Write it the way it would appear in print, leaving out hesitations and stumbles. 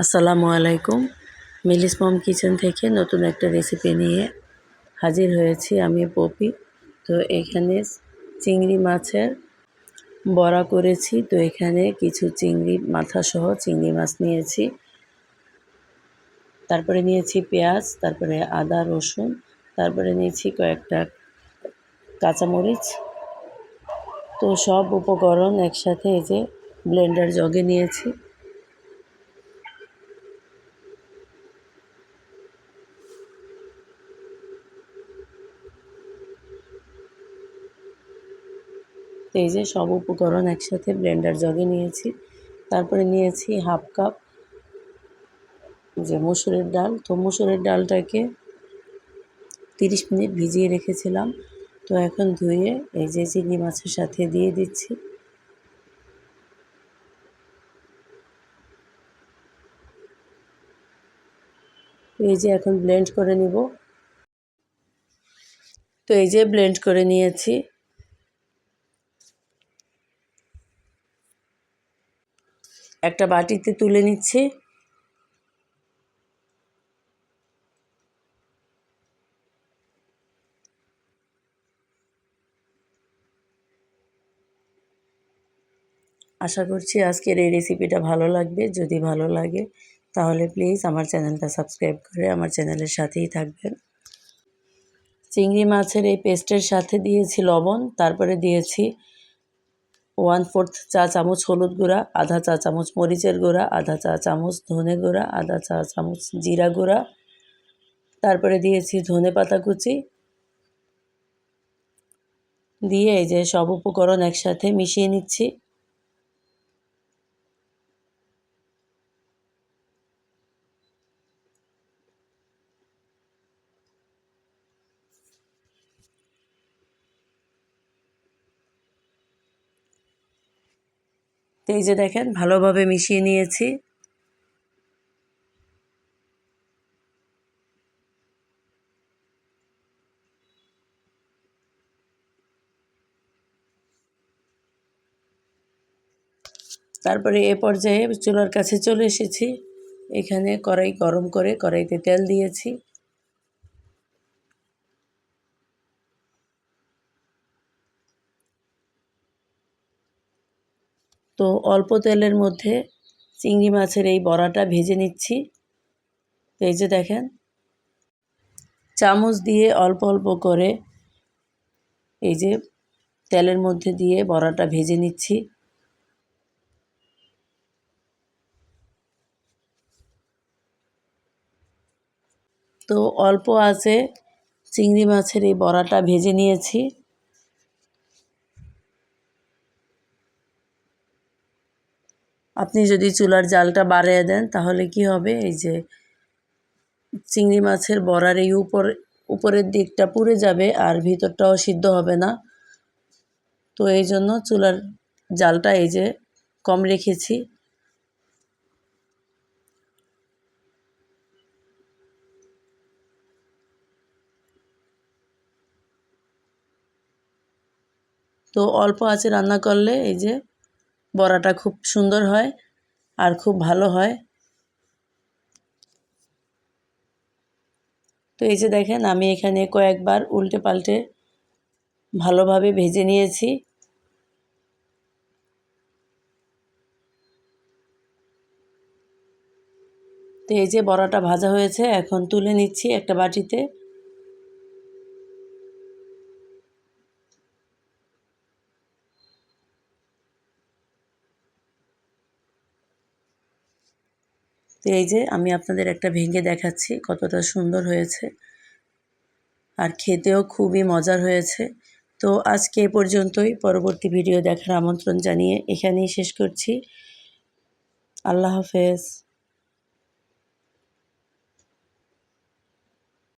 আসসালামু আলাইকুম। মিলিস মম কিচেন থেকে নতুন একটা রেসিপি নিয়ে হাজির হয়েছি আমি পপি। তো এখানে চিংড়ি মাছের বড়া করেছি। তো এখানে কিছু চিংড়ি মাথাসহ চিংড়ি মাছ নিয়েছি। তারপরে নিয়েছি পেঁয়াজ, তারপরে আদা রসুন, তারপরে নিয়েছি কয়েকটা কাঁচামরিচ। তো সব উপকরণ একসাথে এই যে ব্লেন্ডার জগে নিয়েছি। এই যে সব উপকরণ একসাথে ব্লেন্ডার জগে নিয়েছি। তারপরে নিয়েছি হাফ কাপ যে মসুরের ডাল। তো মসুরের ডালটাকে 30 মিনিট ভিজিয়ে রেখেছিলাম। তো এখন ধুয়ে এই যে চিংড়ি মাছের সাথে দিয়ে দিচ্ছি। এই যে এখন ব্লেন্ড করে নিব। তো এই যে ব্লেন্ড করে নিয়েছি। একটা বাটিতে তুলে নিচ্ছি। আশা করছি আজকের এই রেসিপিটা ভালো লাগবে। যদি ভালো লাগে তাহলে প্লিজ আমার চ্যানেলটা সাবস্ক্রাইব করে আমার চ্যানেলের সাথেই থাকবেন। চিংড়ি মাছের এই পেস্টের সাথে দিয়েছি লবণ, তারপরে দিয়েছি 1/4 চা চামচ হলুদ গুঁড়া, আধা চা চামচ মরিচের গুঁড়া, আধা চা চামচ ধনে গুঁড়া, আধা চা চামচ জিরা গুঁড়া, তারপরে দিয়েছি ধনেপাতা কুচি। দিয়ে এই যে সব উপকরণ একসাথে মিশিয়ে নিচ্ছি। তো এই যে দেখেন ভালোভাবে মিশিয়ে নিয়েছি। তারপরে এ পর্যায়ে চুলার কাছে চলে এসেছি। এখানে কড়াই গরম করে কড়াইতে তেল দিয়েছি। তো অল্প তেলের মধ্যে চিংড়ি মাছের এই বড়াটা ভেজে নিচ্ছি। তো এই যে দেখেন চামচ দিয়ে অল্প অল্প করে এই যে তেলের মধ্যে দিয়ে বড়াটা ভেজে নিচ্ছি। তো অল্প আঁচে চিংড়ি মাছের এই বড়াটা ভেজে নিয়েছি। আপনি যদি চুলার জালটা বাড়িয়ে দেন তাহলে কি হবে, এই যে চিংড়ি মাছের বড়ার এই উপরের দিকটা পুড়ে যাবে আর ভিতরটাও সিদ্ধ হবে না। তো এই জন্য চুলার জালটা এই যে কম রেখেছি। তো অল্প আঁচে রান্না করলে এই যে বড়াটা খুব সুন্দর হয় আর খুব ভালো হয়। তো এই যে দেখেন আমি এখানে কয়েকবার উল্টে পাল্টে ভালোভাবে ভেজে নিয়েছি। তো এই যে বড়াটা ভাজা হয়েছে, এখন তুলে নিচ্ছি একটা বাটিতে। তো এই যে আমি আপনাদের একটা ভেঙে দেখাচ্ছি কতটা সুন্দর হয়েছে আর খেতেও খুবই মজার হয়েছে। তো আজকে এ পর্যন্তই। পরবর্তী ভিডিও দেখার আমন্ত্রণ জানিয়ে এখানেই শেষ করছি। আল্লাহ হাফেজ।